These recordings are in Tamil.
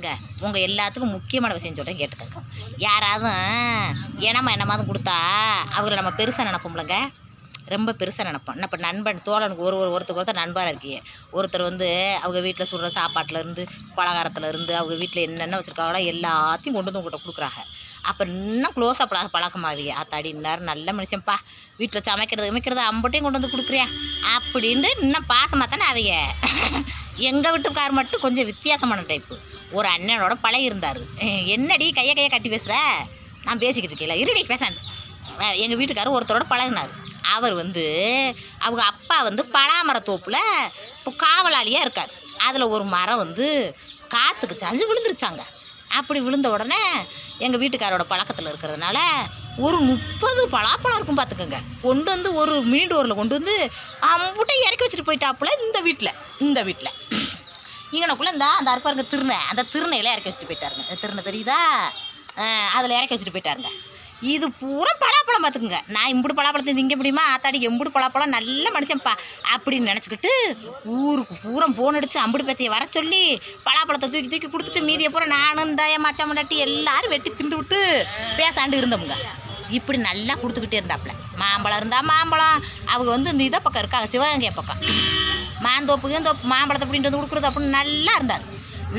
கேட்டுக்கங்க. உங்கள் எல்லாத்துக்கும் முக்கியமான விஷயம் சொல்கிறேன், கேட்டுக்கங்க. யாராவது என்னமாதும் கொடுத்தா அவரை நம்ம பெருசாக நினைப்போம்லங்க, ரொம்ப பெருசாக நினைப்போம். இப்போ நண்பன் தோழனுக்கு ஒருத்தர் நண்பராக இருக்கியே. ஒருத்தர் அவங்க வீட்டில் சுடுற சாப்பாட்டிலேருந்து பலகாரத்துலேருந்து அவங்க வீட்டில் என்னென்ன வச்சுருக்காங்களோ எல்லாத்தையும் கொண்டு வந்து உங்கள்கிட்ட கொடுக்குறாங்க. அப்போ இன்னும் க்ளோஸாக பழக்கமாவிய ஆத்தாடி இன்னார் நல்ல மனுஷன்ப்பா, வீட்டில் சமைக்கிறது அம்பட்டையும் கொண்டு வந்து கொடுக்குறியா அப்படின்ட்டு இன்னும் பாசமாக தானே அவங்க. எங்கள் வீட்டுக்கார் மட்டும் கொஞ்சம் வித்தியாசமான டைப்பு. ஒரு அண்ணனோட பழகி இருந்தார். என்னடி கையை கட்டி பேசுகிற, நான் பேசிக்கிட்டு இருக்கேன் இருடி பேசாண்டு. எங்கள் வீட்டுக்காரர் ஒருத்தரோட பழகினார். அவர் அவங்க அப்பா பலாமரத்தோப்பில் இப்போ காவலாளியாக இருக்கார். அதில் ஒரு மரம் காற்றுக்கு சாஞ்சு விழுந்துருச்சாங்க. அப்படி விழுந்த உடனே எங்கள் வீட்டுக்காரோட பழக்கத்தில் இருக்கிறதுனால ஒரு 30 பலாப்பழம் இருக்கும் பார்த்துக்கோங்க. கொண்டு வந்து ஒரு மீண்டோரில் கொண்டு வந்து அம்புட்டை இறக்கி வச்சுட்டு போயிட்டாப்புல. இந்த வீட்டில் இங்கனக்குள்ளே அந்த அறுப்பாருங்க திருநை, அந்த திருநையில் இறக்கி வச்சுட்டு போயிட்டாருங்க. திருநை தெரியுதா, அதில் இறக்கி வச்சுட்டு போயிட்டாருங்க. இது பூரா பலாப்பழம் பார்த்துக்குங்க. நான் இம்புடு பலாப்பழத்தை திங்க முடியுமா, ஆத்தாடி எம்புடு பலாப்பழம் நல்ல மனுஷன்ப்பா அப்படின்னு நினச்சிக்கிட்டு ஊருக்கு பூரா போன் அடித்து அம்புடு பேத்தையை வர சொல்லி பலாப்பழத்தை தூக்கி கொடுத்துட்டு மீதியை பூரா நானும் தாய மச்சான் முன்னாட்டி எல்லாரும் வெட்டி திண்டு விட்டு பேசாண்டு இருந்தோமுங்க. இப்படி நல்லா கொடுத்துக்கிட்டே இருந்தாப்புல. மாம்பழம் இருந்தால் மாம்பழம், அவங்க இந்த இதை பக்கம் இருக்காங்க, சிவகங்கை பக்கம். மாந்தோப்பு மாம்பழத்தை அப்படின்ட்டு கொடுக்குறது அப்படின்னு நல்லா இருந்தார்.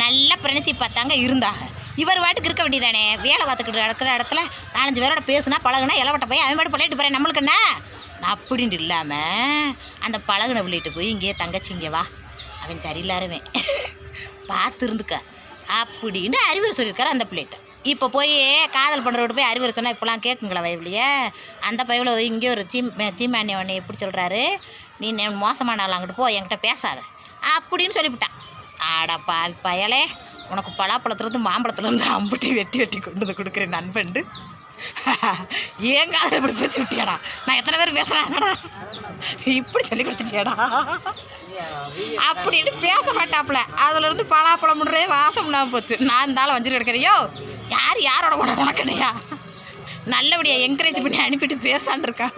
நல்லா பிரணசி பார்த்தாங்க இருந்தாங்க. இவர் வாட்டுக்கு இருக்க வேண்டியதானே, வேலை பார்த்துக்கிட்டு இருக்கிற இடத்துல 4-5 பேரோட பேசுனா பழகுனா இலவட்ட போய் அவன் பாட்டு பழகிட்டு போகிறேன் நம்மளுக்கு என்ன அப்படின்ட்டு இல்லாமல் அந்த பழகுன பிள்ளைகிட்ட போய் இங்கேயே தங்கச்சி இங்கே வா, அவன் சரியில்லாருவேன் பார்த்து இருந்துக்க அப்படின்னு அறிவுரை சொல்லியிருக்காரு அந்த பிள்ளைகிட்ட. இப்போ போய் காதல் பண்ணுறவிட்டு போய் அறிவுரை சொன்னால் இப்போலாம் கேட்குங்களா வயவுலையே. அந்த பையவில் இங்கே ஒரு சீமானி உடனே எப்படி சொல்கிறாரு, நீ மோசமான ஆள் அங்கிட்டு போ, என்கிட்ட பேசாத அப்படின்னு சொல்லிவிட்டான். ஆடாப்பா பயலே, உனக்கு பலாப்பழத்துலேருந்து மாம்பழத்துலேருந்து அம்புட்டி வெட்டி கொண்டு வந்து கொடுக்குறேன் நண்பண்டு. ஏன் காதல் இப்படி பேசி விட்டியாடா, நான் எத்தனை பேர் பேசுகிறாங்கடா இப்படி சொல்லி கொடுத்துட்டியாடா அப்படின்னு பேச மாட்டாப்புல. அதுலேருந்து பலாப்பழம் முன்றே வாசம் இல்லாமல் போச்சு. நான் இருந்தாலும் வஞ்சிட்டு கிடக்கிறையோ, யாரோட உனக்குனையா நல்லபடியாக என்கரேஜ் பண்ணி அனுப்பிட்டு பேசான்னு இருக்கான்.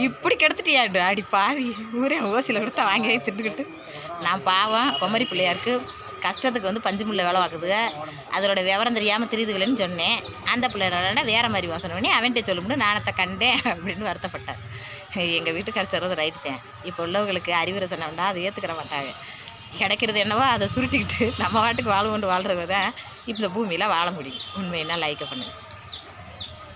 இப்படி கெடுத்துட்டியாண்டு அடி பாவி, ஊரே ஓசியில் கொடுத்தா வாங்கி திட்டுக்கிட்டு. நான் பாவம் குமரி பிள்ளையாருக்கு கஷ்டத்துக்கு பஞ்சு முள்ள வேலை பார்க்குதுங்க. அதோட விவரம் தெரியாமல் தெரியுதுங்களேன்னு சொன்னேன். அந்த பிள்ளையோட வேறு மாதிரி யோசனை பண்ணி அவன்கிட்ட சொல்லும்போது நானத்தை கண்டேன் அப்படின்னு வருத்தப்பட்டேன். எங்கள் வீட்டுக்காரர் சொல்கிறது ரைட்டு தான். இப்போ உள்ளவங்களுக்கு அறிவுரை சொன்னோம்னா அதை ஏற்றுக்கிற மாட்டாங்க. கிடைக்கிறது என்னவோ அதை சுருட்டிக்கிட்டு நம்ம வாட்டுக்கு வாழ்றவங்க தான் இந்த பூமியில் வாழ முடியும். உண்மையினா லைக் பண்ணுங்கள்.